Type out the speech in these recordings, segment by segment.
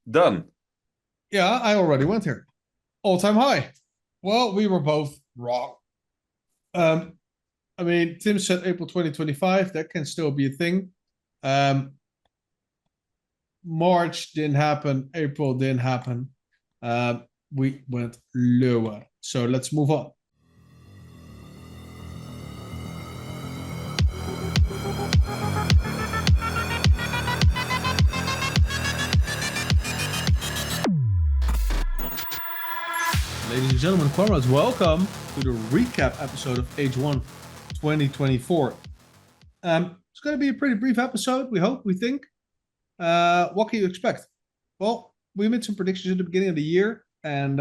Done. Yeah, I already went here. All-time high. Well, we were both wrong. I mean, Tim said April 2025. That can still be a thing. March didn't happen. April didn't happen. We went lower. So let's move on. Ladies and gentlemen, comrades, welcome to the recap episode of H1 2024. It's going to be a pretty brief episode, we think. What can you expect? Well, we made some predictions at the beginning of the year, and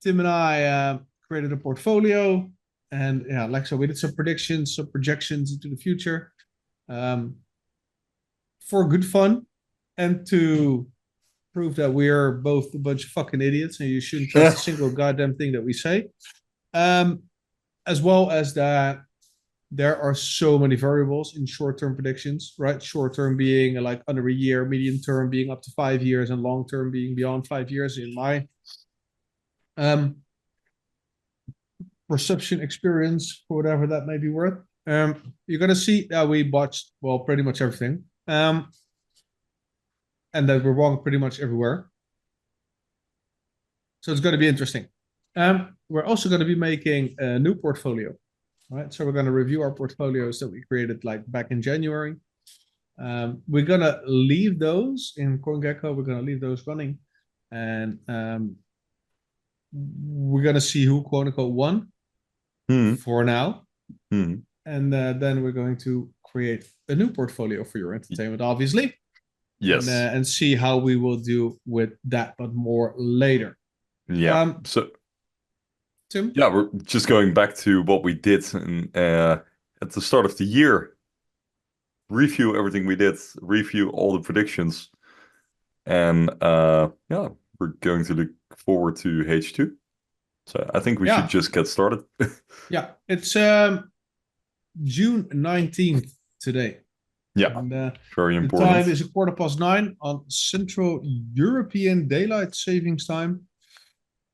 Tim and I created a portfolio. And yeah, like so, we did some predictions, some projections into the future for good fun and to prove that we're both a bunch of fucking idiots and you shouldn't trust a single goddamn thing that we say. As well as that there are so many variables in short-term predictions, right? Short-term being like under a year, medium-term being up to 5 years, and long-term being beyond 5 years in my perception experience, for whatever that may be worth. You're going to see that we botched, well, pretty much everything. And that we're wrong pretty much everywhere. So it's going to be interesting. We're also going to be making a new portfolio, right? So we're going to review our portfolios that we created like back in January. We're going to leave those in CoinGecko. We're going to leave those running. And we're going to see who, quote unquote, won for now. And then we're going to create a new portfolio for your entertainment, obviously. Yes. And see how we will do with that, but more later. Yeah. Tim? Yeah, we're just going back to what we did at the start of the year. Review everything we did, review all the predictions. And yeah, we're going to look forward to H2. So I think we should just get started. Yeah, it's June 19th today. Yeah, and, very important. The time is 9:15 on Central European Daylight Savings Time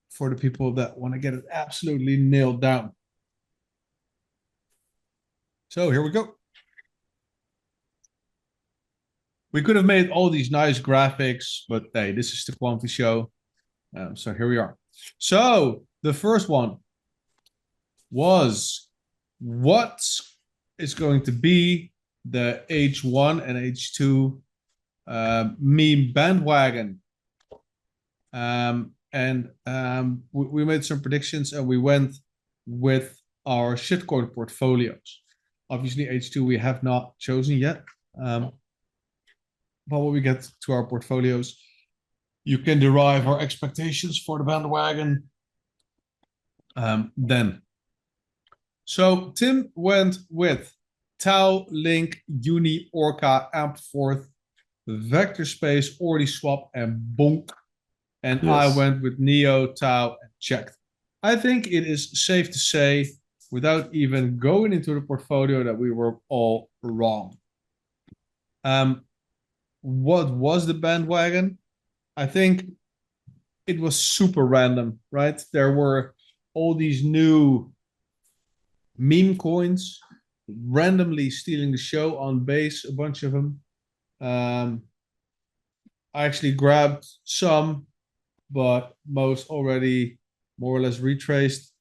for the people that want to get it absolutely nailed down. So here we go. We could have made all these nice graphics, but hey, this is the Quamfy Show. So here we are. So the first one was, what is going to be the H1 and H2 meme bandwagon? We made some predictions and we went with our shitcoin portfolios. Obviously, H2 we have not chosen yet. But when we get to our portfolios, you can derive our expectations for the bandwagon then. So Tim went with Tau, Link, Uni, Orca, Ampforth, Vector Space, Swap, and Bonk. And yes. I went with Neo, Tau, and Checked. I think it is safe to say, without even going into the portfolio, that we were all wrong. What was the bandwagon? I think it was super random, right? There were all these new meme coins randomly stealing the show on base, a bunch of them. I actually grabbed some, but most already more or less retraced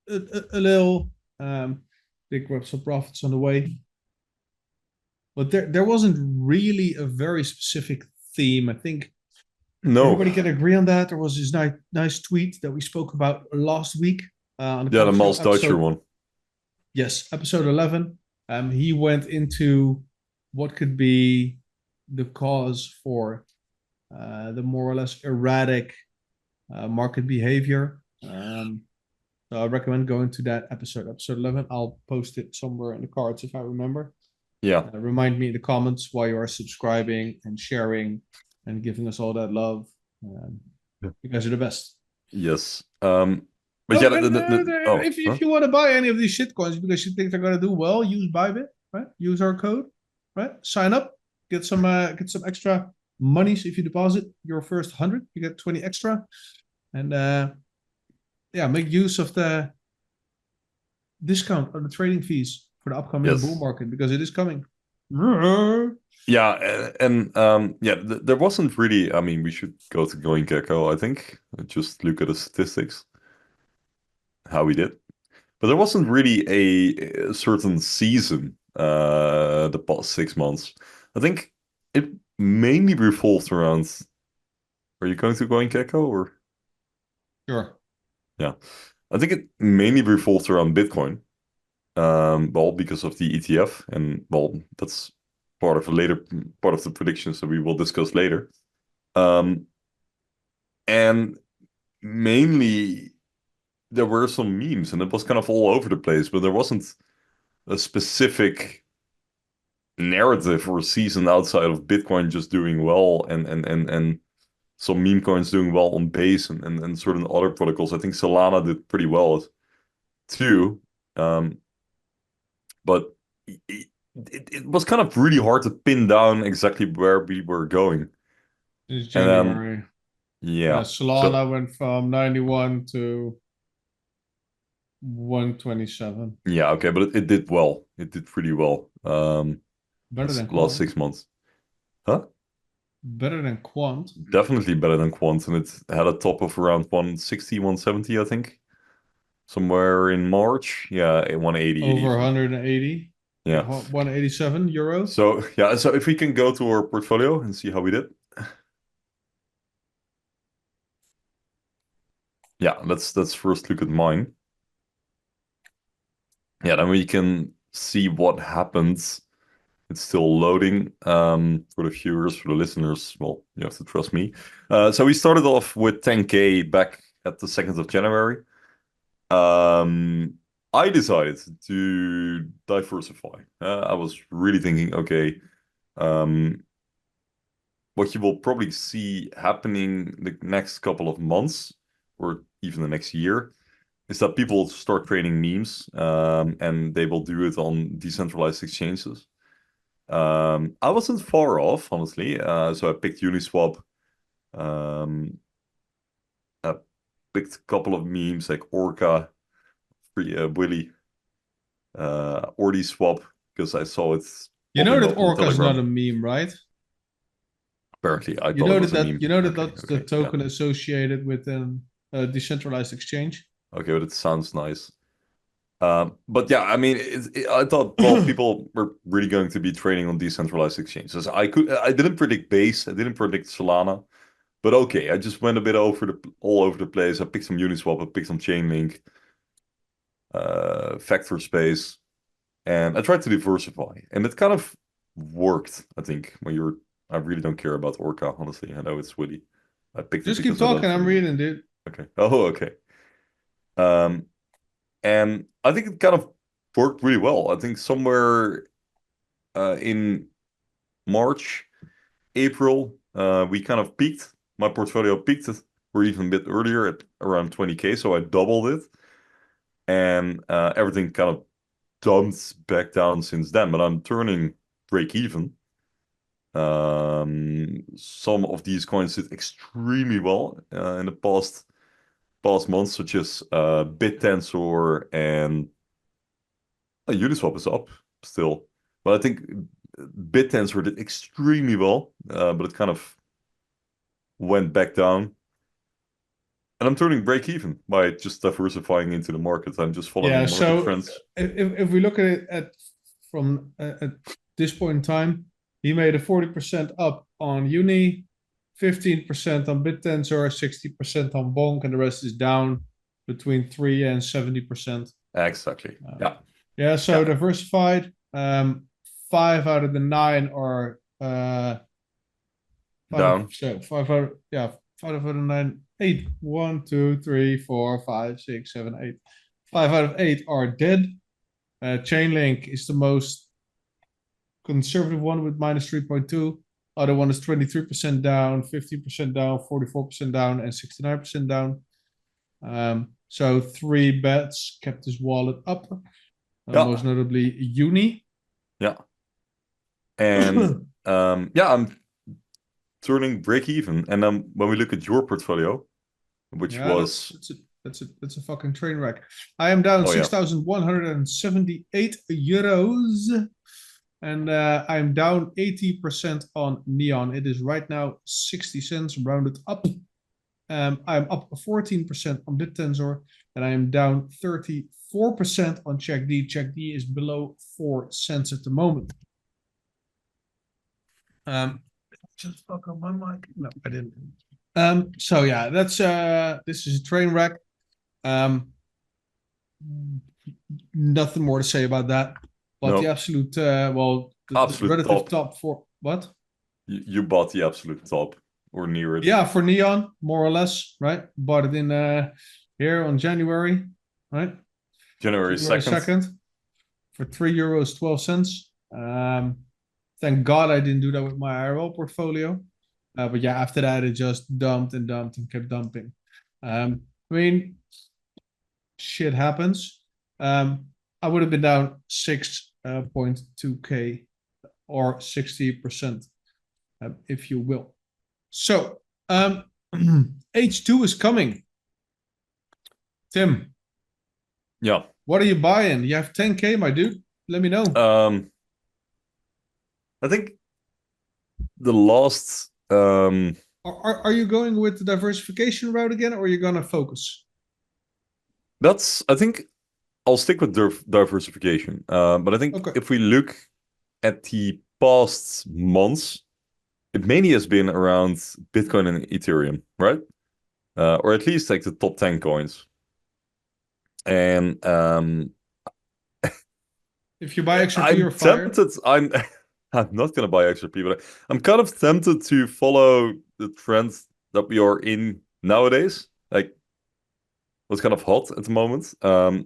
a little. They grabbed some profits on the way. But there wasn't really a very specific theme. I think everybody can agree on that. There was this nice tweet that we spoke about last week. On the Miles Deutscher one. Yes, episode 11. He went into what could be the cause for the more or less erratic market behavior. So I recommend going to that episode 11. I'll post it somewhere in the cards if I remember. Yeah. Remind me in the comments while you are subscribing and sharing and giving us all that love. You guys are the best. Yes. If you want to buy any of these shitcoins because you think they're going to do well, use BYBIT, right? Use our code, right? Sign up, get some extra monies if you deposit your first 100. You get 20 extra. And yeah, make use of the discount on the trading fees for the upcoming bull Yes. market because it is coming. Yeah, and yeah, there wasn't really. I mean, we should go to Going Gecko, I think. Just look at the statistics, how we did. But there wasn't really a certain season the past 6 months. I think it mainly revolved around. Are you going to Going Gecko or? Sure. Yeah, I think it mainly revolved around Bitcoin. Well, because of the ETF, and well, that's part of a later part of the predictions that we will discuss later. Um, and mainly there were some memes, and it was kind of all over the place, but there wasn't a specific narrative or season outside of Bitcoin just doing well and some meme coins doing well on Base and certain other protocols. I think Solana did pretty well too. But it was kind of really hard to pin down exactly where we were going. It's And then, January. yeah. So, Solana went from 91 to 127. yeah, okay, but it did well. It did pretty well. Better than Last Quant. 6 months. Huh? Better than Quant. Definitely better than Quant, and it had a top of around 160, 170, I think. Somewhere in March. Yeah, 180 Over even. 180. Yeah. 187 euro. So, yeah, so if we can go to our portfolio and see how we did. Yeah, let's first look at mine. Yeah, then we can see what happens. It's still loading for the viewers, for the listeners. Well, you have to trust me. So we started off with 10K back at the 2nd of January. I decided to diversify. I was really thinking, okay, what you will probably see happening the next couple of months or even the next year is that people start trading memes and they will do it on decentralized exchanges. I wasn't far off, honestly. So I picked Uniswap. Um, I picked a couple of memes like Orca, Free Willy, Swap because I saw it You know popping that up on Orca's not Telegram. a meme, right? Apparently, I thought it was a meme. That's the Okay, yeah. token associated with a decentralized exchange. Okay, but it sounds nice. But yeah, I mean, I thought, well, people were really going to be trading on decentralized exchanges. I didn't predict Base, I didn't predict Solana, but okay, I just went a bit all over the place. I picked some Uniswap, I picked some Chainlink, Factor Space, and I tried to diversify, and it kind of worked. I think I really don't care about Orca, honestly. I know it's witty. I picked it Just keep because I love talking. I'm trading. reading, dude. Okay. Oh, okay. Um, and I think it kind of worked really well. I think somewhere in March, April, we kind of peaked. My portfolio peaked it, or even a bit earlier at around 20K, so I doubled it. And everything kind of dumped back down since then, but I'm turning break even. Some of these coins did extremely well in the past months, such as BitTensor and Uniswap is up still. But I think BitTensor did extremely well, but it kind of went back down. And I'm turning break even by just diversifying into the market. I'm just Yeah. following market So trends. if we look at it from at this point in time, he made a 40% up on Uni, 15% on BitTensor, 60% on Bonk, and the rest is down between 3 and 70%. Exactly. Yeah. Yeah, so Yeah. diversified. 5 out of the 9 are Down. 5 out of 9, 8. 1, 2, 3, 4, 5, 6, 7, 8. 5 out of 8 are dead. Chainlink is the most conservative one with minus 3.2. Other one is 23% down, 50% down, 44% down, and 69% down. So 3 bets kept his wallet up. Yeah. Most notably Uni. Yeah. And yeah, turning break even. And then when we look at your portfolio, which Yeah, was that's a fucking train wreck. I am down Oh, yeah. 6,178 euros. And I'm down 80% on Neon. It is right now 60 cents rounded up. I'm up 14% on BitTensor, and I am down 34% on Check D. Check D is below 4 cents at the moment. Just fuck up my mic. No, I didn't. So yeah, that's this is a train wreck. Nothing more to say about that. But No. the absolute the Absolute relative top. top for what? You bought the absolute top or near it. Yeah, for Neon, more or less, right? Bought it in here on January, right? January January 2nd. 2nd for €3.12. Thank God I didn't do that with my IRL portfolio. But yeah, after that it just dumped and dumped and kept dumping. I mean, shit happens. I would have been down 6.2K or 60%, if you will. So H2 is coming. Tim, Yeah. what are you buying? You have 10K, my dude. Let me know. I think the last Are you going with the diversification route again, or are you gonna focus? I think I'll stick with diversification. But I think Okay. if we look at the past months, it mainly has been around Bitcoin and Ethereum, right? Or at least like the top 10 coins. And If you buy XRP, you're I'm fired. tempted. I'm not gonna buy XRP, but I'm kind of tempted to follow the trends that we are in nowadays. Like what's kind of hot at the moment.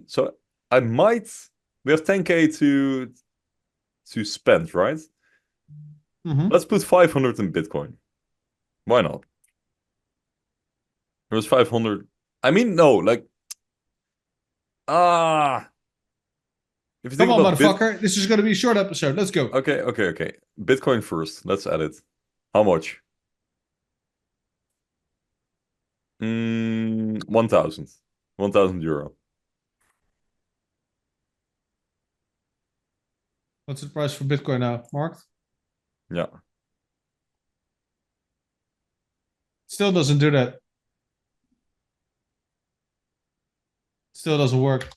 So I might. We have 10K to spend, right? Let's put 500 in Bitcoin. Why not? It was 500. I mean, no, like if you Come think on, about motherfucker. This is gonna be a short episode. Let's go. Okay. Bitcoin first. Let's add it. How much? 1,000. 1,000 euro. What's the price for Bitcoin now, Mark? Yeah. Still doesn't do that. Still doesn't work.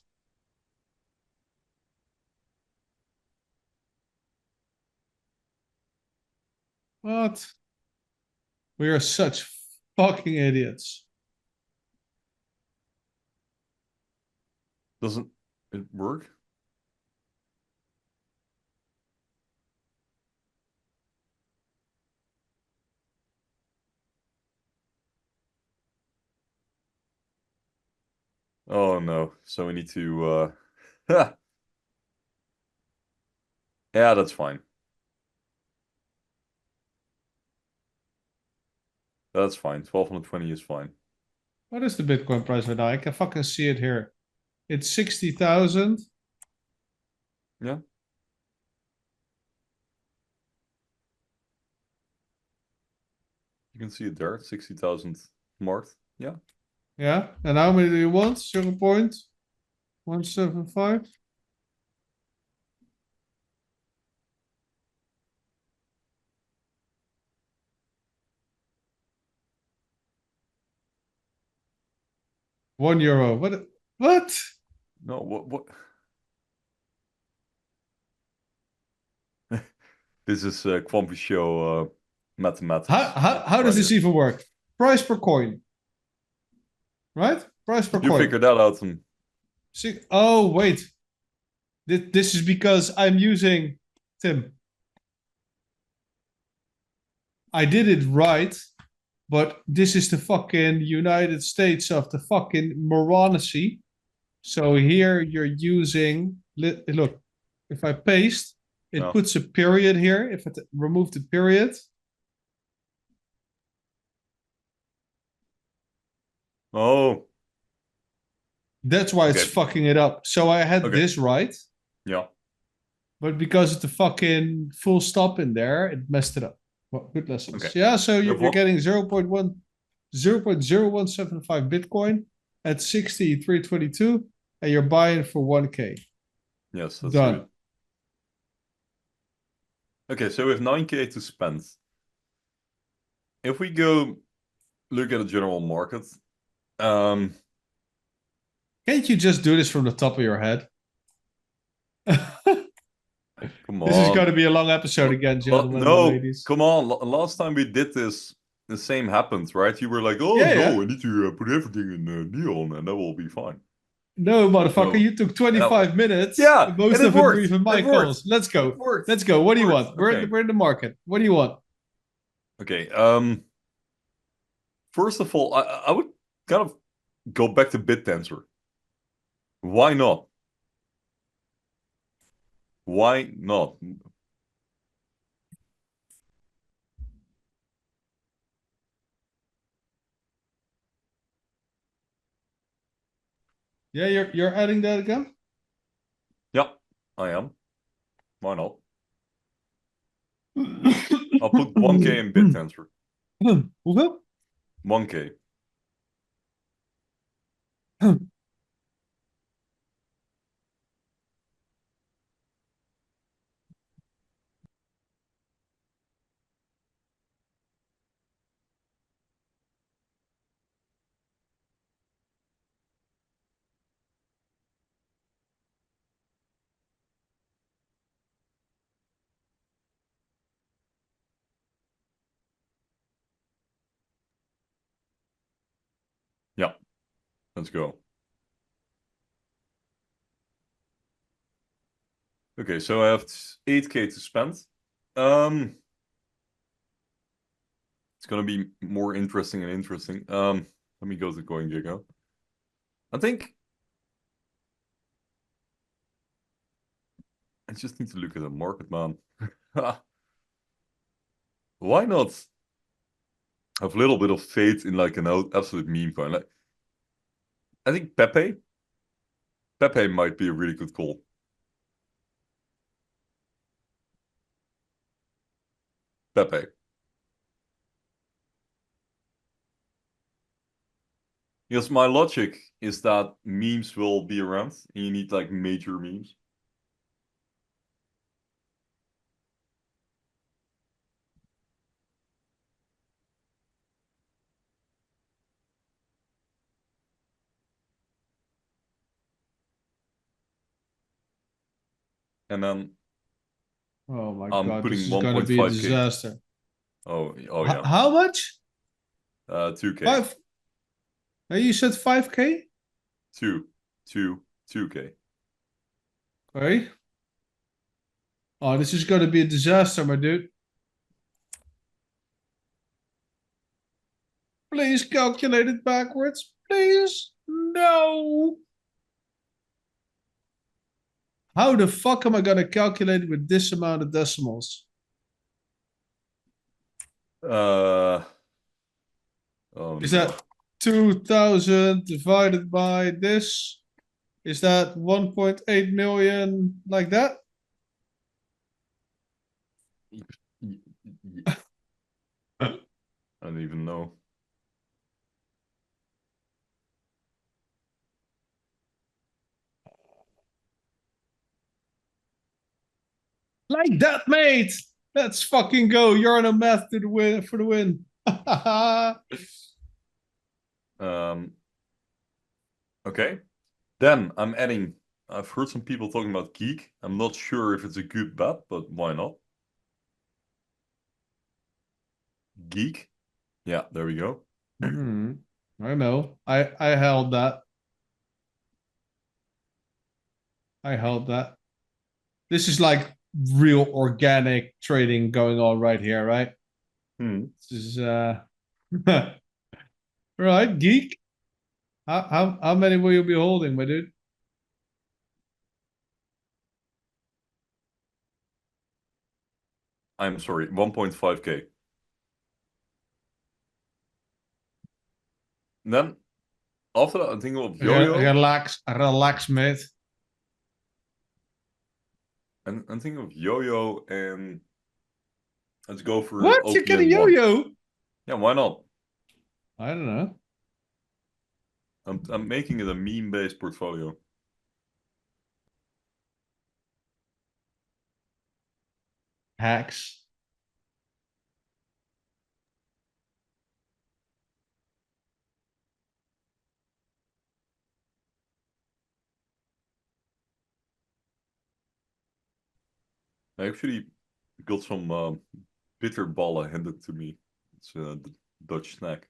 What? We are such fucking idiots. Doesn't it work? Oh no. So we need to yeah, that's fine. That's fine. 1,220 is fine. What is the Bitcoin price right now? I can fucking see it here. It's 60,000. Yeah. You can see it there, 60,000 marked. Yeah. Yeah. And how many do you want? 0.175? €1. What? No, what? This is Quamfy Show mathematics. How does right this here. even work? Price per coin. Right? Price per You coin. figured that out. And See, oh, wait. This is because I'm using Tim. I did it right, but this is the fucking United States of the fucking moranacy. So here you're using, look, if I paste, it no. puts a period here. If I remove the period, Oh, that's why it's okay. fucking it up. So I had Okay. this right, Yeah. but because of the fucking full stop in there, it messed it up. Well, good lessons. Okay. Yeah, so you're Therefore- getting 0.0175 Bitcoin at 6322, and you're buying for 1K. Yes, that's Done. good. Okay, so we have 9K to spend. If we go look at the general market, Can't you just do this from the top of your head? come This is on. going to be a long episode again, gentlemen and No, ladies. come on. Last time we did this, the same happened, right? You were like, oh Yeah, no, yeah. I need to put everything in neon and that will be fine. No, motherfucker, No. you took 25 minutes. Yeah, Most and it of it were worked. even my It worked. calls. Let's go. It worked. Let's go. What do you Worked. want? We're, Okay. we're in the market. What do you want? Okay. First of all, I would kind of go back to BitTensor. Why not? Why not? Yeah, you're adding that again? Yeah, I am. Why not? I'll put 1K in BitTensor. Hoeveel? 1K. Yeah, let's go. Okay, so I have 8K to spend. It's gonna be more interesting and interesting. Let me go to CoinGecko. I think I just need to look at the market, man. Why not have a little bit of faith in like an absolute meme coin? Like, I think Pepe might be a really good call. Pepe. Because my logic is that memes will be around and you need like major memes. And then Oh my I'm god, this putting is gonna be a 1.5K. disaster. Oh yeah. How much? 2K. 5? You said 5K? 2K. Okay. Oh, this is gonna be a disaster, my dude. Please calculate it backwards. Please. No. How the fuck am I gonna calculate with this amount of decimals? Oh Is no. that 2000 divided by this? Is that 1.8 million like that? I don't even know. Like that, mate. Let's fucking go. You're on a math to the win for the win. Okay. Then I'm adding. I've heard some people talking about Geek. I'm not sure if it's a good bet, but why not? Geek. Yeah, there we go. I know. I held that. I held that. This is like real organic trading going on right here, right? This is right, geek. How many will you be holding, my dude? I'm sorry, 1.5K. Then after that, I'm thinking of YOYO. Relax, mate. And I'm thinking of YOYO and Let's go for What? You get a OPN1. yo-yo? Yeah, why not? I don't know. I'm making it a meme-based portfolio. Hacks. I actually got some bitterballen handed to me. It's a Dutch snack.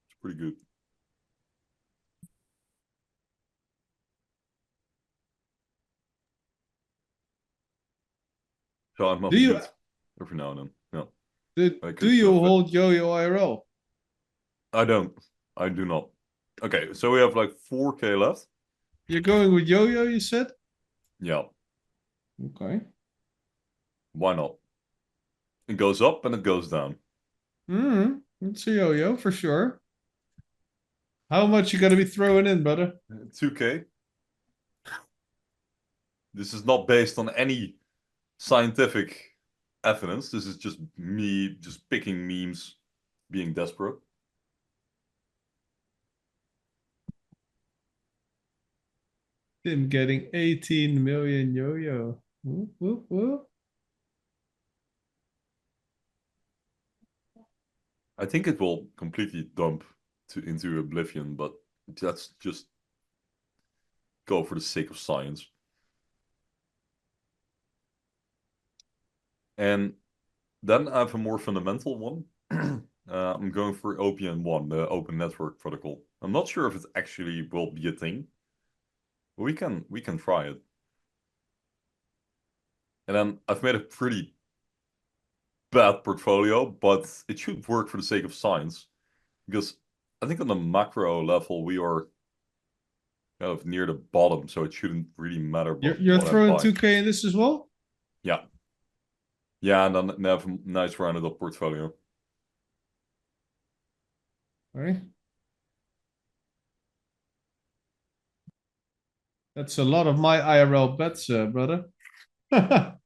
It's pretty good. So I'm on Do you mute every now and then. Yeah, I do could. you hold yo-yo IRL? I don't. I do not. Okay, so we have like 4K left. You're going with yo-yo, you said? Yeah, Okay. why not? It goes up and it goes down. It's a yo-yo for sure. How much you gonna be throwing in, brother? 2K. This is not based on any scientific evidence. This is just me just picking memes, being desperate. Tim getting 18 million yo-yo. Whoop, whoop, whoop. I think it will completely dump into oblivion, but let's just go for the sake of science. And then I have a more fundamental one. I'm going for OPN1, the Open Network Protocol. I'm not sure if it actually will be a thing. But we can try it. And then I've made a pretty bad portfolio, but it should work for the sake of science. Because I think on the macro level we are kind of near the bottom, so it shouldn't really matter You're what I throwing buy. 2K in this as well? Yeah. Yeah, and then have a nice rounded up portfolio. All right. That's a lot of my IRL bets, brother. A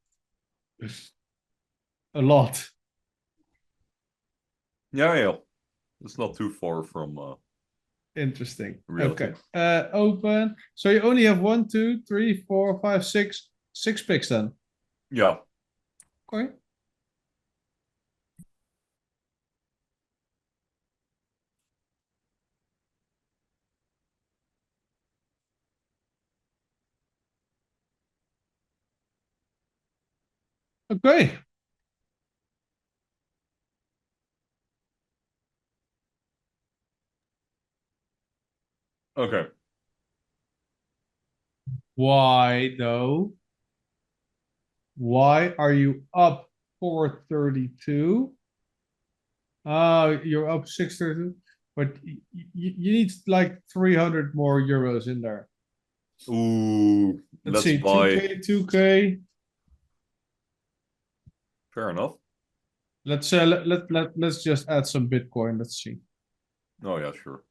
lot. Yeah, yeah. It's not too far from Interesting. reality. Okay. Open. So you only have 1, 2, 3, 4, 5, 6, 6 picks then. Yeah. Okay. Okay. Okay. Why though? Why are you up 432? You're up 632, but you need like 300 more euros in there. Ooh, Let's let's see, buy. 2K, 2K. Fair enough. Let's just add some Bitcoin. Let's see. Oh yeah, sure.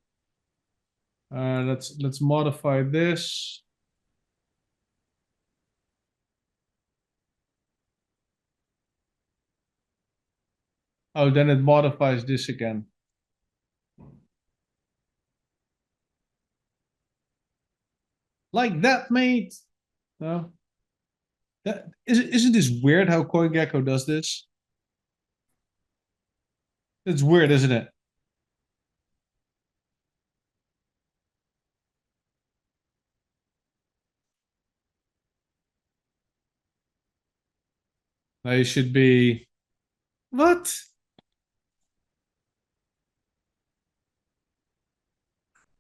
Let's modify this. Oh, then it modifies this again. Like that, mate. No. Isn't this weird how CoinGecko does this? It's weird, isn't it? They should be. What?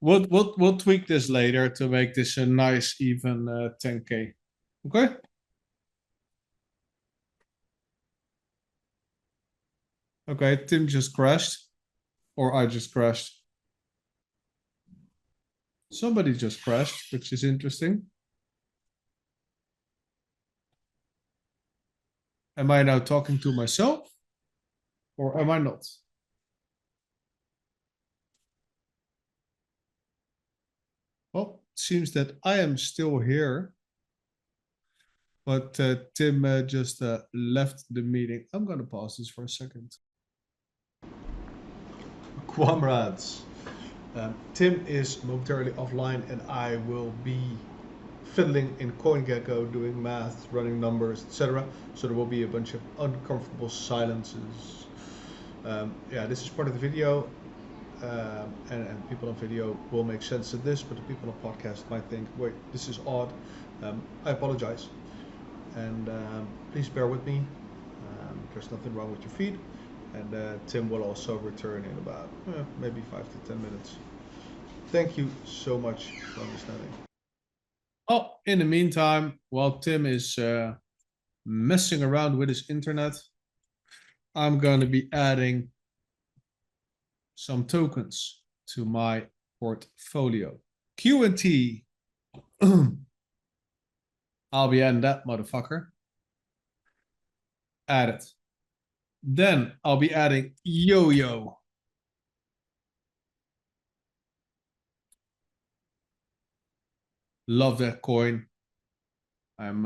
We'll tweak this later to make this a nice even 10K. Okay. Okay, Tim just crashed. Or I just crashed. Somebody just crashed, which is interesting. Am I now talking to myself? Or am I not? Well, it seems that I am still here. But Tim just left the meeting. I'm going to pause this for a second. Comrades, Tim is momentarily offline, and I will be fiddling in CoinGecko, doing math, running numbers, etc. So there will be a bunch of uncomfortable silences. Yeah, this is part of the video, and people on video will make sense of this, but the people on podcast might think, wait, this is odd. I apologize, and please bear with me. There's nothing wrong with your feed, and Tim will also return in about maybe 5 to 10 minutes. Thank you so much for understanding. Oh, in the meantime, while Tim is messing around with his internet, I'm going to be adding some tokens to my portfolio. QNT. I'll be adding that motherfucker. Add it. Then I'll be adding YOYO. Love that coin. I'm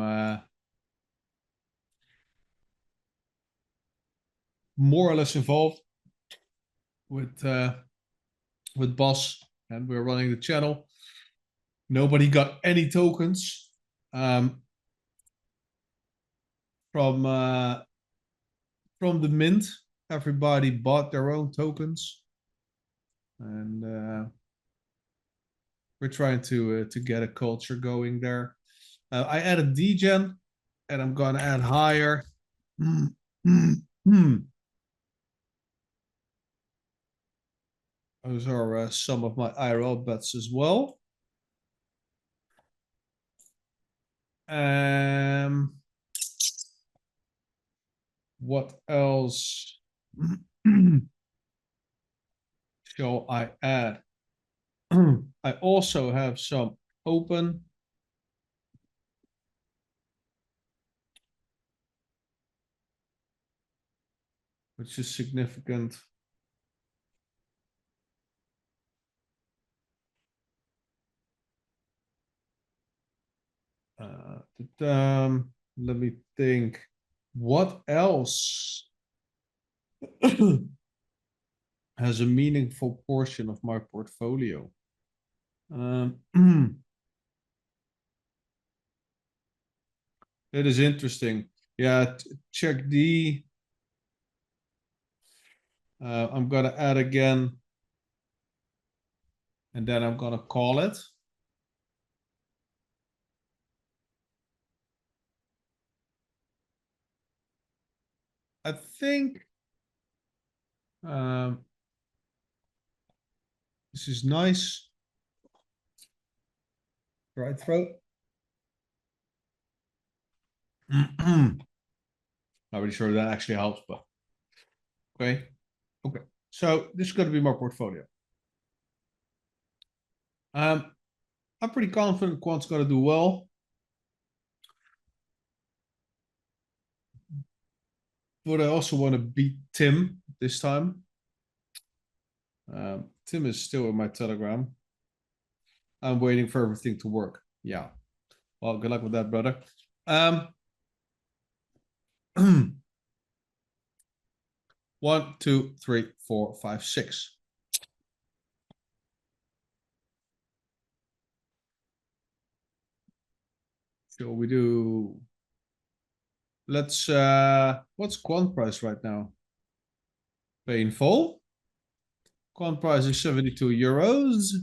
more or less involved with Boss, and we're running the channel. Nobody got any tokens from the mint. Everybody bought their own tokens, and we're trying to get a culture going there. I added degen, and I'm gonna add higher. Those are some of my IRL bets as well. What else shall I add? I also have some open. Which is significant. Let me think. What else has a meaningful portion of my portfolio? It is interesting. Yeah, check D. I'm gonna add again, and then I'm gonna call it. I think this is nice. Right throat. Not really sure that actually helps, but okay. Okay. So this is going to be my portfolio. I'm pretty confident Quant's going to do well. But I also want to beat Tim this time. Tim is still in my Telegram. I'm waiting for everything to work. Yeah. Well, good luck with that, brother. 1, 2, 3, 4, 5, 6. Shall we do? Let's what's Quant price right now? Painful. Quant price is 72 euros.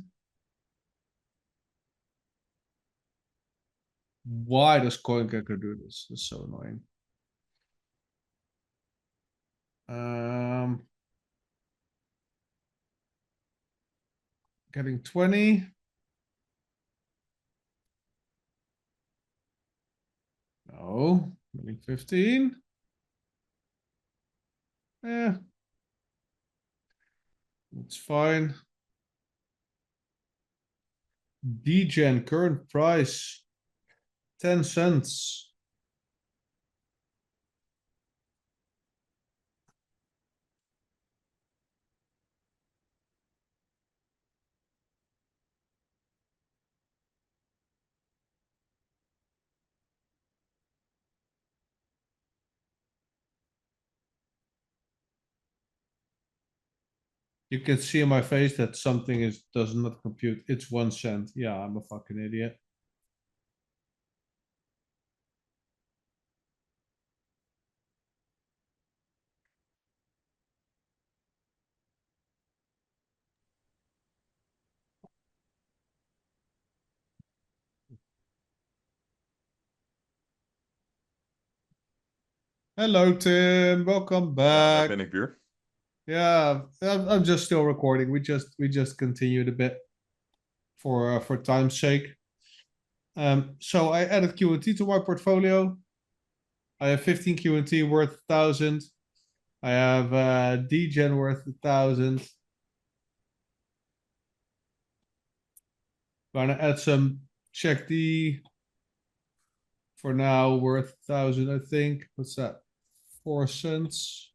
Why does CoinGecko do this? It's so annoying. Getting 20. No, getting 15. Yeah, it's fine. Degen current price 10 cents. You can see in my face that something does not compute. It's 1 cent. Yeah, I'm a fucking idiot. Hello, Tim. Welcome Daar back. ben ik weer. Yeah, I'm just still recording. We just continued a bit for time's sake. So I added QNT to my portfolio. I have 15 QNT worth 1,000. I have DGen worth 1,000. Gonna add some check D for now worth 1,000, I think. What's that? 4 cents.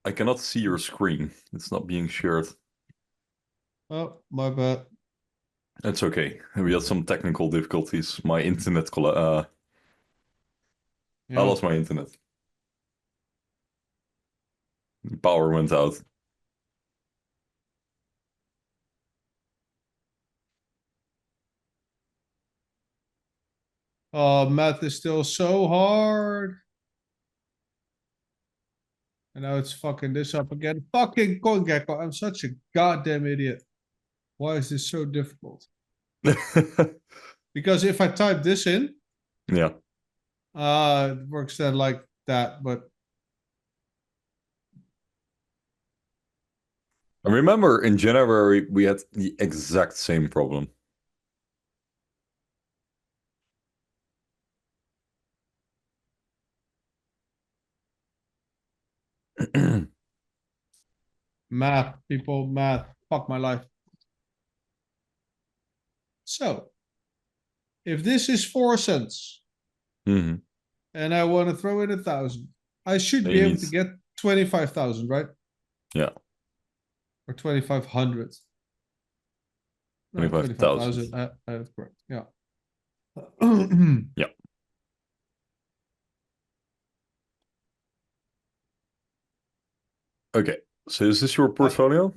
I cannot see your screen. It's not being shared. Oh, my bad. It's okay. We had some technical difficulties. My internet I Yeah. lost my internet. Power went out. Oh, math is still so hard. And now it's fucking this up again. Fucking CoinGecko. I'm such a goddamn idiot. Why is this so difficult? Because if I type this in, Yeah. it works then like that, but I remember in January we had the exact same problem. math, people, math. Fuck my life. So, if this is 4 cents hmm and I want to throw in 1,000, I should Then be you able need, to get 25,000, right? yeah, Or 2,500. No, 25,000. 25,000. That's correct. Yeah. Yeah. Okay. So is this your portfolio?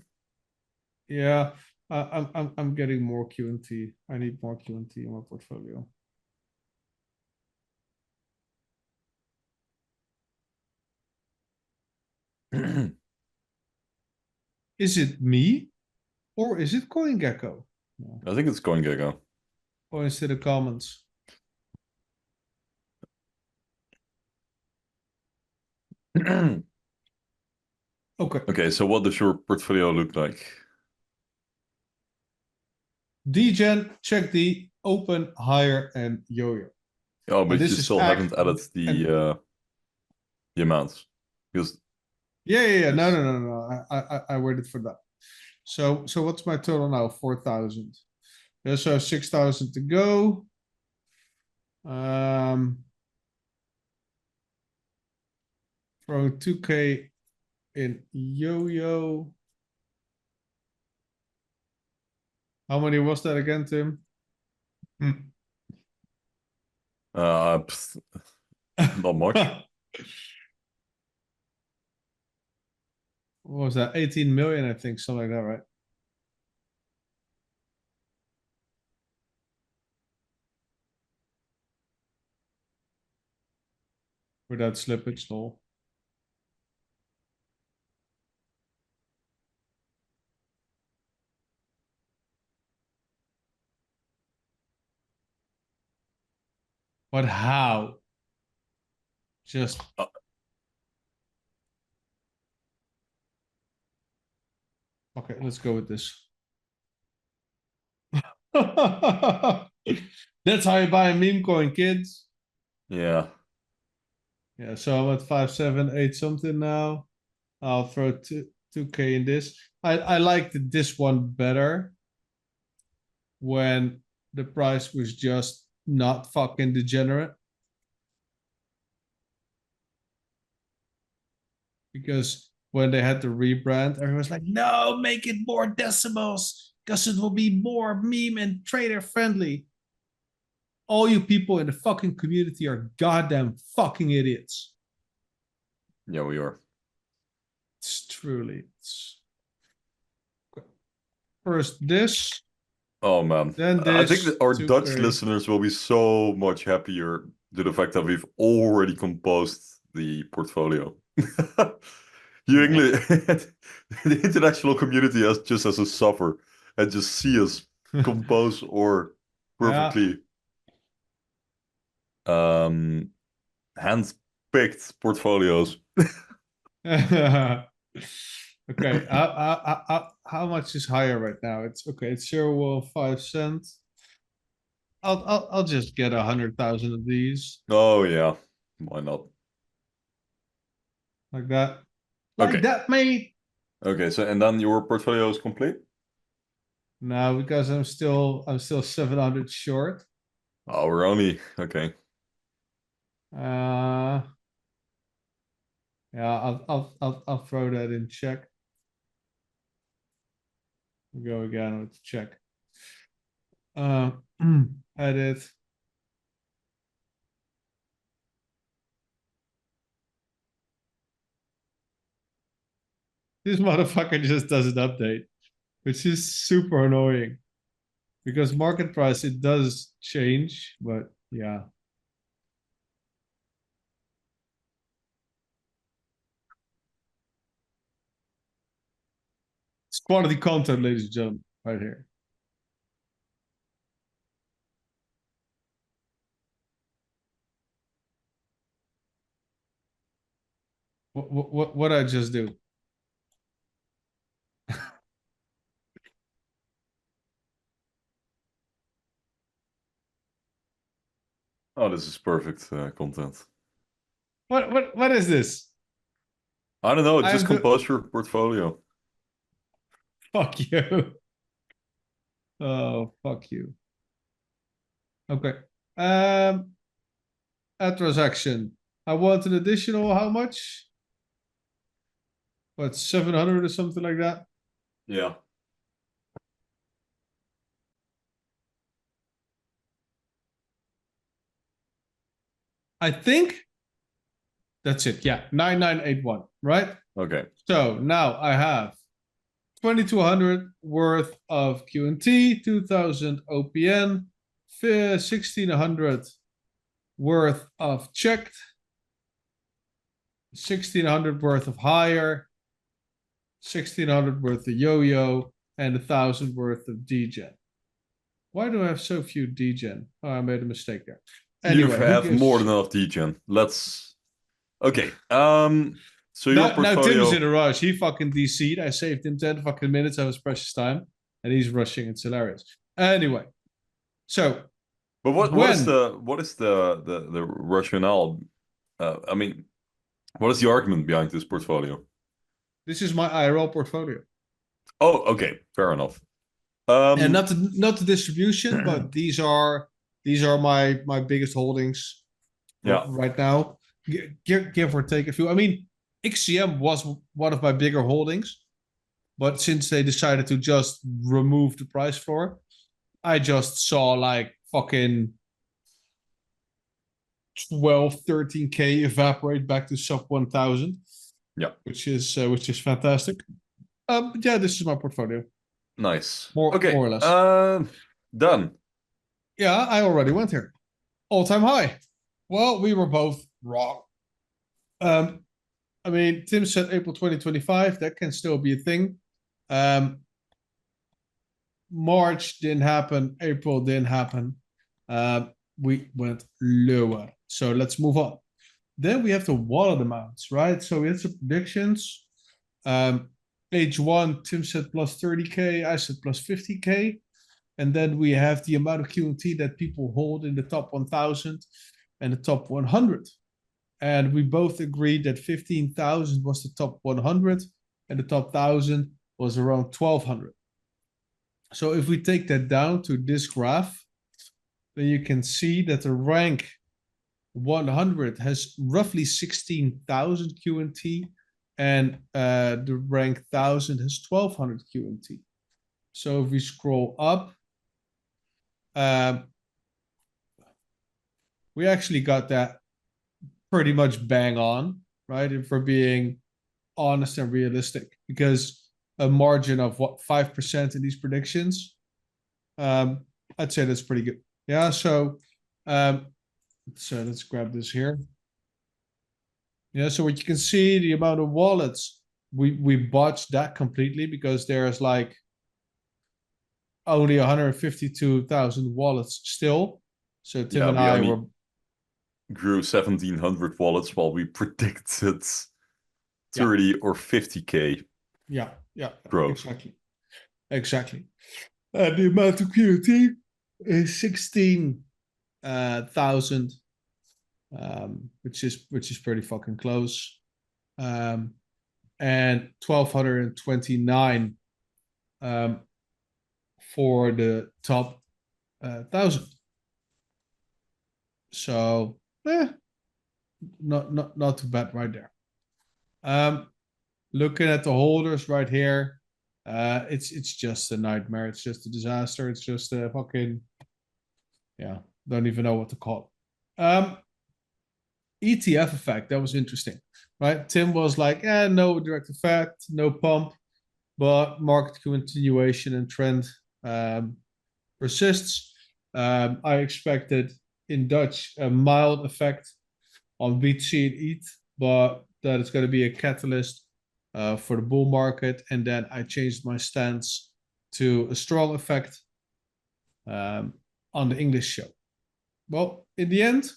Yeah, I'm getting more QNT. I need more QNT in my portfolio. Is it me or is it CoinGecko? I think it's CoinGecko. Points to the comments. Okay. Okay, so what does your portfolio look like? Dgen, check D, open, higher, and YOYO. Oh, but this you is still haven't added the amounts. Because yeah. No, this, no, no, no. I waited for that. So what's my total now? 4,000. Yeah, so 6,000 to go. Throwing 2K in YOYO. How many was that again, Tim? pfft, not much. What was that? 18 million, I think, something like that, right? Without slippage, lol. But how? Just okay, let's go with this. That's how you buy a meme coin, kids. Yeah. Yeah, so I'm at 578 something now. I'll throw 2K in this. I liked this one better when the price was just not fucking degenerate. because when they had the rebrand, everyone was like, no, make it more decimals because it will be more meme and trader friendly. All you people in the fucking community are goddamn fucking idiots. Yeah, we are. It's truly. First this. Oh man, Then I think this that our to Dutch a- listeners will be so much happier to the fact that we've already composed the portfolio. You Yeah. English, the international community as just as a suffer and just see us compose or Yeah. perfectly hand-picked portfolios. Okay. How much is higher right now? It's okay. It's 0.5 cents. I'll just get 100,000 of these Oh yeah, why not? like that. Like Okay, that, mate. okay. So and then your portfolio is complete. No, because I'm still 700 short. Oh, we're only okay. Uh yeah, I'll throw that in check. Go again with check. Uh edit. This motherfucker just does an update, which is super annoying. Because market price, it does change, but yeah. It's quality content, ladies and gentlemen, right here. What I just do? Oh, this is perfect content. What is this? I don't know. Just I'm the compose your portfolio. fuck you. Oh, fuck you. Okay. A transaction. I want an additional how much? What, 700 or something like that? Yeah. I think that's it. Yeah, 9981, right? Okay. So now I have 2200 worth of QNT, 2000 OPN, 1600 worth of checked, 1600 worth of higher, 1600 worth of YOYO, and 1000 worth of DGen. Why do I have so few DGen? Oh, I made a mistake there. You Anyway, who have gives more a than shit? enough degen. Let's. Okay. So your Now Tim's in portfolio. a rush. He fucking DC'd. I saved him 10 fucking minutes of his precious time. And he's rushing. It's hilarious. Anyway, so But when what is the rationale? I mean, what is the argument behind this portfolio? this is my IRL portfolio. Oh, okay. Fair enough. And Um. not the distribution, but these are my biggest holdings Yeah. right now. Give or take a few. I mean, XCM was one of my bigger holdings, but since they decided to just remove the price floor, I just saw like fucking 12, 13K evaporate back to sub 1000, Yeah. which is fantastic. Yeah, this is my portfolio, Nice. more Okay. or less. Done. Yeah, I already went here. All-time high. Well, we were both wrong. Um, I mean, Tim said April 2025. That can still be a thing. March didn't happen. April didn't happen. We went lower. So let's move on. Then we have the wallet amounts, right? So we had some predictions. H1, Tim said plus 30K. I said plus 50K. And then we have the amount of QNT that people hold in the top 1000 and the top 100. And we both agreed that 15,000 was the top 100 and the top 1,000 was around 1,200. So if we take that down to this graph, then you can see that the rank 100 has roughly 16,000 QNT and the rank 1000 has 1200 QNT. So if we scroll up, we actually got that pretty much bang on, right? If we're being honest and realistic, because a margin of what, 5% in these predictions, I'd say that's pretty good. Yeah, so let's grab this here. Yeah, so what you can see, the amount of wallets, we botched that completely because there's like only 152,000 wallets still. So Tim and I were grew 1,700 wallets while we predicted 30 or 50K. Yeah, growth. Exactly. The amount of QT is 16,000, which is pretty fucking close. And 1,229 for the top 1,000. So, not too bad right there. Looking at the holders right here, it's just a nightmare. It's just a disaster. It's just a fucking, don't even know what to call it. ETF effect, that was interesting, right? Tim was like, no direct effect, no pump, but market continuation and trend persists. I expected in Dutch a mild effect on BTC and ETH, but that it's going to be a catalyst for the bull market. And then I changed my stance to a strong effect on the English show. Well, in the end,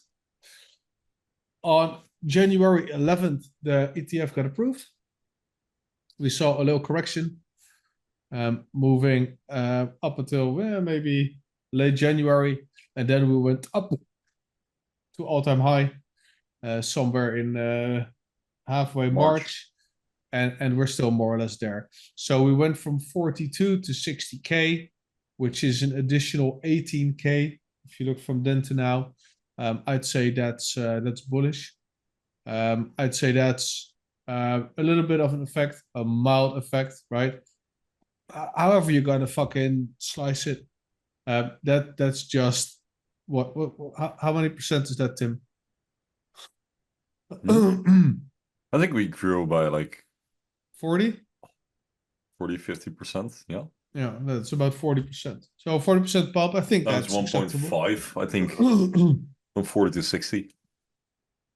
on January 11th, the ETF got approved. We saw a little correction, moving up until maybe late January, and then we went up to all-time high somewhere in halfway March, and we're still more or less there. So we went from 42 to 60K, which is an additional 18K. If you look from then to now, I'd say that's bullish. I'd say that's a little bit of an effect, a mild effect, right? However you're gonna fucking slice it, that's just what how many percent is that, Tim? I think we grew by like 40? 50%. Yeah. Yeah, that's about 40%. So 40% pump, I think that's 1.5, I think, from 40 to 60.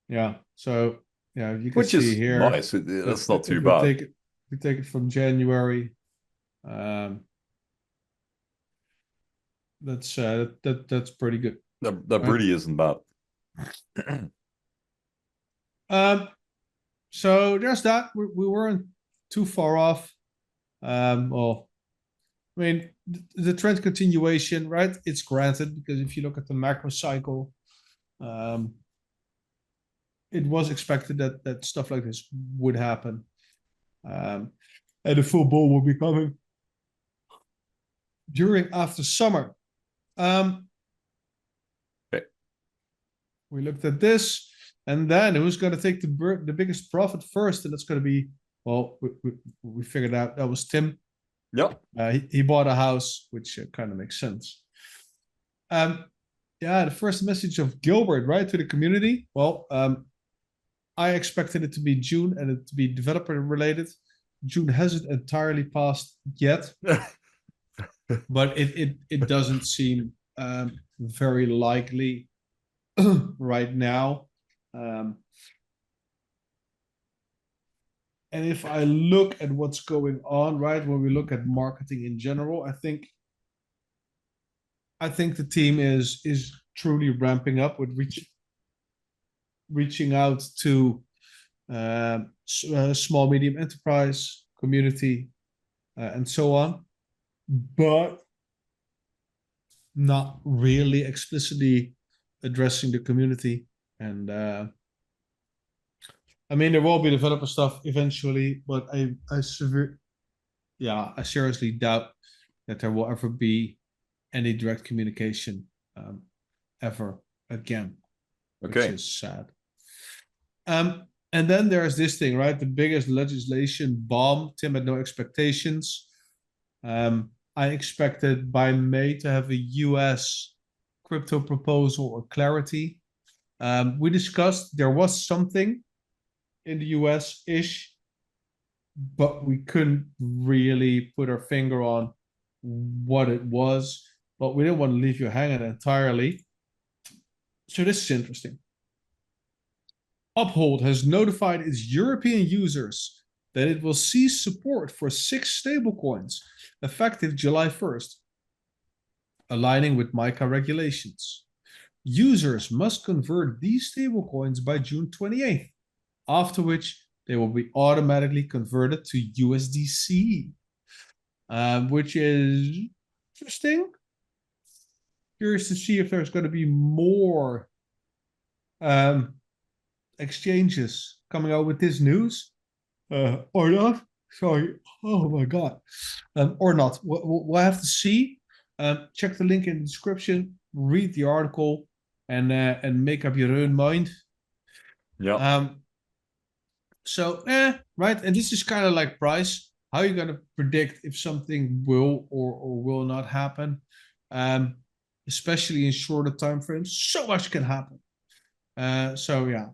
Yeah, so yeah, you can Which see is here. nice. That's not too bad. We take it from January. That's pretty good. That really isn't bad. So there's that. We weren't too far off. Well, I mean, the trend continuation, right? It's granted, because if you look at the macro cycle, it was expected that stuff like this would happen. And the full bull will be coming after summer. Okay. We looked at this, and then who's going to take the biggest profit first? And that's going to be, well, we figured out that was Tim. Yeah. He bought a house, which kind of makes sense. The first message of Gilbert, right, to the community. Well, I expected it to be June and it to be developer related. June hasn't entirely passed yet, but it doesn't seem very likely right now. And if I look at what's going on, right, when we look at marketing in general, I think the team is truly ramping up with reaching out to small, medium enterprise community and so on, but not really explicitly addressing the community. And I mean, there will be developer stuff eventually, but I seriously doubt that there will ever be any direct communication ever again, which is sad. And then there's this thing, right? The biggest legislation bomb. Tim had no expectations. I expected by May to have a US crypto proposal or clarity. We discussed there was something in the US-ish, but we couldn't really put our finger on what it was. But we didn't want to leave you hanging entirely. So this is interesting. Uphold has notified its European users that it will cease support for 6 stablecoins effective July 1st, aligning with MiCA regulations. Users must convert these stablecoins by June 28th, after which they will be automatically converted to USDC, which is interesting. Curious to see if there's going to be more exchanges coming out with this news or not. Sorry. Oh my God. Or not. We'll have to see. Check the link in the description. Read the article and make up your own mind. Yeah. So, right. And this is kind of like price. How are you going to predict if something will or will not happen? Especially in shorter time frames. So much can happen. So, yeah.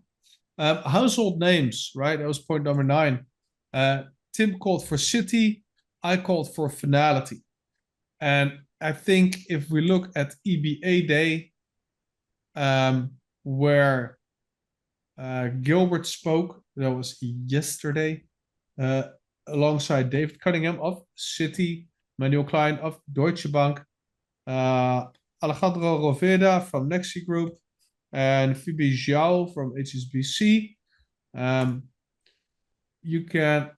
Household names, right? That was point number 9. Tim called for City. I called for Finality. And I think if we look at EBA Day, where Gilbert spoke, that was yesterday, alongside David Cunningham of Citi, Manuel Klein of Deutsche Bank, Alejandro Roveda from Nexi Group, and Phoebe Zhao from HSBC. You can...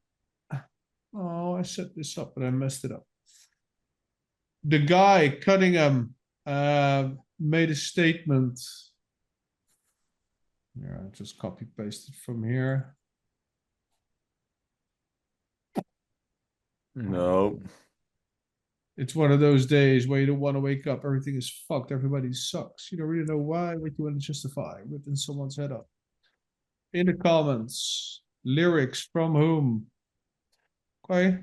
Oh, I set this up, but I messed it up. The guy, Cunningham, made a statement. Yeah, I just copy pasted from here. No. It's one of those days where you don't want to wake up. Everything is fucked. Everybody sucks. You don't really know why, what you want to justify. Ripping someone's head up. In the comments, lyrics from whom? Okay,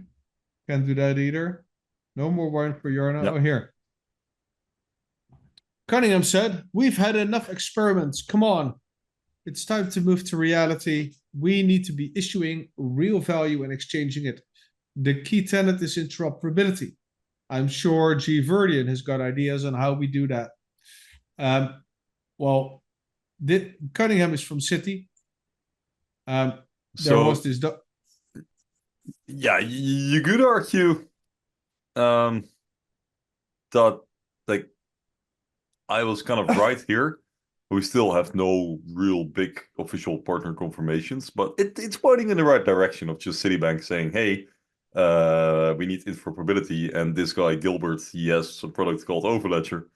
can't do that either. No more wine for Yarna. Yep. Oh, here. Cunningham said, "We've had enough experiments. Come on. It's time to move to reality. We need to be issuing real value and exchanging it. The key tenet is interoperability. I'm sure G. Verdian has got ideas on how we do that." Well, Cunningham is from Citi. There was this... Yeah, you could argue that like I was kind of right here. We still have no real big official partner confirmations, but it's pointing in the right direction of just Citibank saying, hey, we need interoperability, and this guy Gilbert, he has a product called Overledger,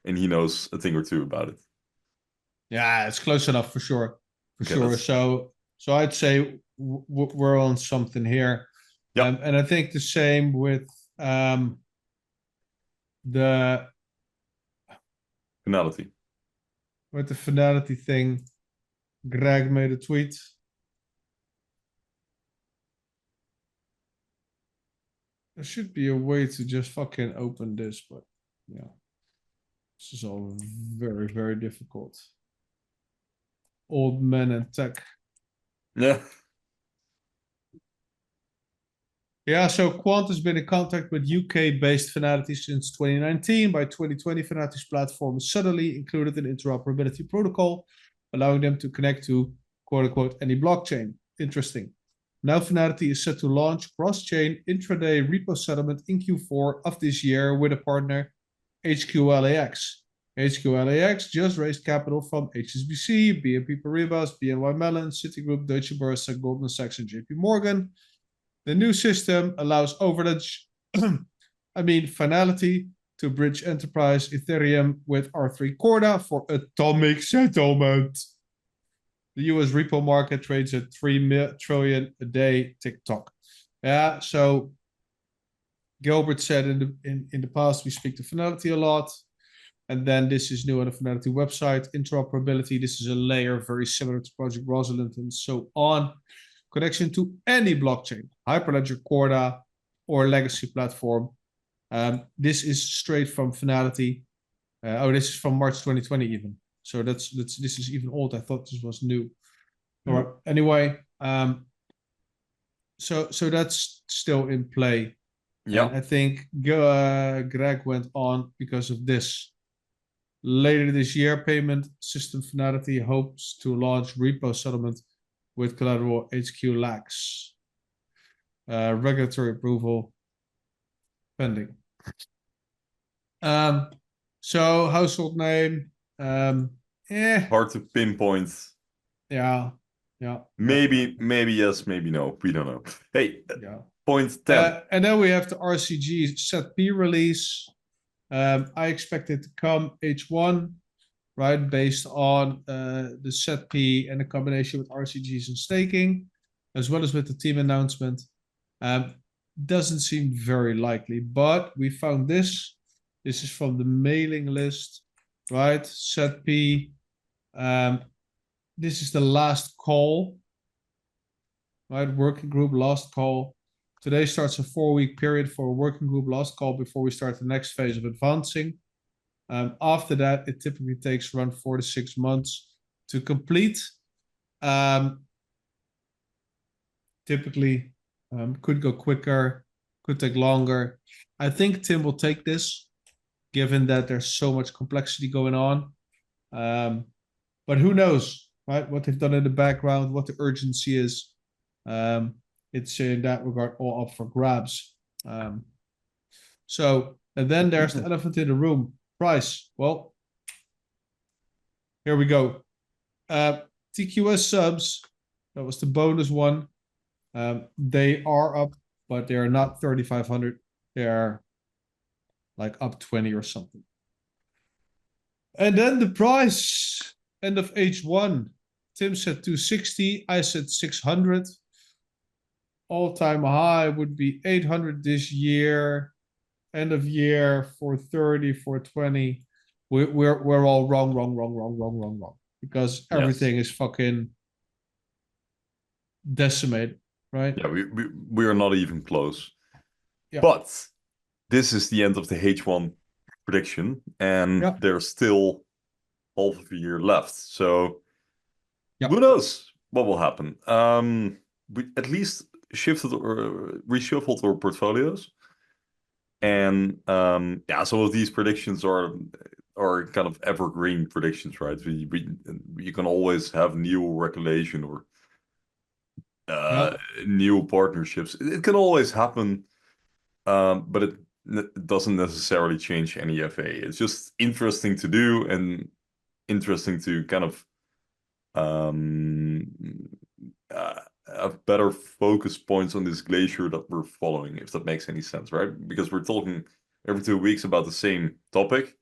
and he knows a thing or two about it. Yeah, it's close enough for sure. For Okay, sure. So I'd say we're on something here. Yeah. And I think the same with the Finality. With the Finality thing. Greg made a tweet. There should be a way to just fucking open this, but yeah. This is all very, very difficult. Old men and tech. Yeah. Yeah, so Quant has been in contact with UK-based Finality since 2019. By 2020, Finality's platform suddenly included an interoperability protocol, allowing them to connect to, quote-unquote, any blockchain. Interesting. Now Finality is set to launch cross-chain intraday repo settlement in Q4 of this year with a partner, HQLAX. HQLAX just raised capital from HSBC, BNP Paribas, BNY Mellon, Citigroup, Deutsche Börse, Goldman Sachs, and JP Morgan. The new system allows Finality to bridge enterprise Ethereum with R3 Corda for atomic settlement. The US repo market trades at 3 trillion a day TikTok. Yeah, so Gilbert said in the past we speak to Finality a lot. And then this is new on the Finality website. Interoperability, this is a layer very similar to Project Rosalind and so on. Connection to any blockchain, Hyperledger, Corda, or legacy platform. This is straight from Finality. This is from March 2020 even. So this is even old. I thought this was new. Or anyway, so that's still in play. Yeah. And I think Greg went on because of this. Later this year, payment system Finality hopes to launch repo settlement with collateral HQ lacks. Regulatory approval pending. So household name, Hard to pinpoint. Yeah. Maybe yes, maybe no. We don't know. Hey, Yeah. point 10. And then we have the RCG SATP release. I expect it to come H1, right? Based on the SATP and the combination with RCGs and staking, as well as with the team announcement. Doesn't seem very likely, but we found this. This is from the mailing list, right? SATP. This is the last call, right? Working group last call. Today starts a 4-week period for a working group last call before we start the next phase of advancing. After that, it typically takes around 4 to 6 months to complete. Typically, could go quicker, could take longer. I think Tim will take this, given that there's so much complexity going on. But who knows, right? What they've done in the background, what the urgency is. It's in that regard all up for grabs. And then there's the elephant in the room. Price. Well, here we go. TQS subs, that was the bonus one. They are up, but they are not 3,500. They are like up 20 or something. And then the price, end of H1. Tim said 260, I said 600. All-time high would be 800 this year. End of year 430, 420. We're all wrong. Because everything is fucking decimated, right? Yeah, we are not even close. Yeah. But this is the end of the H1 prediction, and there's still half of a year left. So who knows what will happen? We at least shifted or reshuffled our portfolios, and some of these predictions are kind of evergreen predictions, right? You can always have new regulation or new partnerships. It can always happen, but it doesn't necessarily change any FA. It's just interesting to do and interesting to kind of have better focus points on this glacier that we're following, if that makes any sense, right? Because we're talking every 2 weeks about the same topic,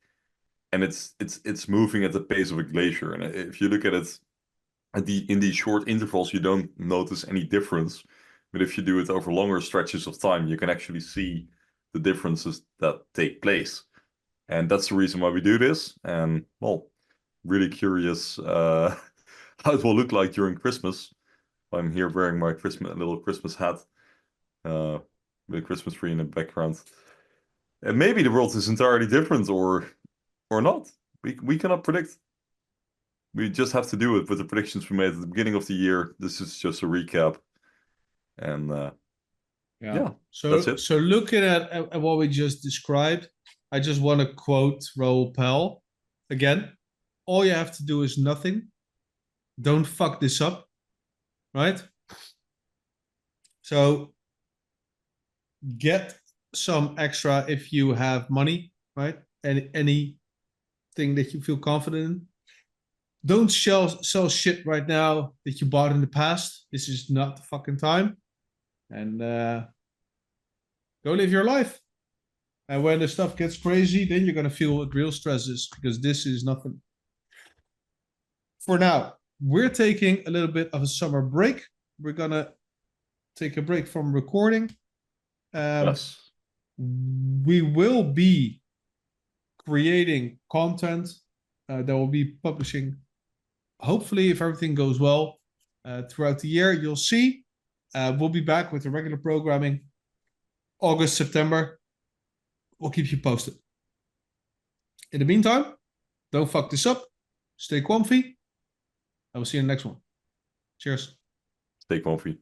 and it's moving at the pace of a glacier. And if you look at it in these short intervals, you don't notice any difference. But if you do it over longer stretches of time, you can actually see the differences that take place. And that's the reason why we do this. And well, really curious how it will look like during Christmas. I'm here wearing my little Christmas hat with a Christmas tree in the background. And maybe the world is entirely different or not. We cannot predict. We just have to do it with the predictions we made at the beginning of the year. This is just a recap. And that's it. So looking at what we just described, I just want to quote Raoul Pell again. All you have to do is nothing. Don't fuck this up. Right? So get some extra if you have money, right? Anything that you feel confident in. Don't sell shit right now that you bought in the past. This is not the fucking time. And go live your life. And when the stuff gets crazy, then you're going to feel what real stress is, because this is nothing. For now, we're taking a little bit of a summer break. We're going to take a break from recording. Yes. We will be creating content that we'll be publishing. Hopefully, if everything goes well throughout the year, you'll see. We'll be back with the regular programming August, September. We'll keep you posted. In the meantime, don't fuck this up. Stay Quamfy. I will see you in the next one. Cheers. Stay Quamfy.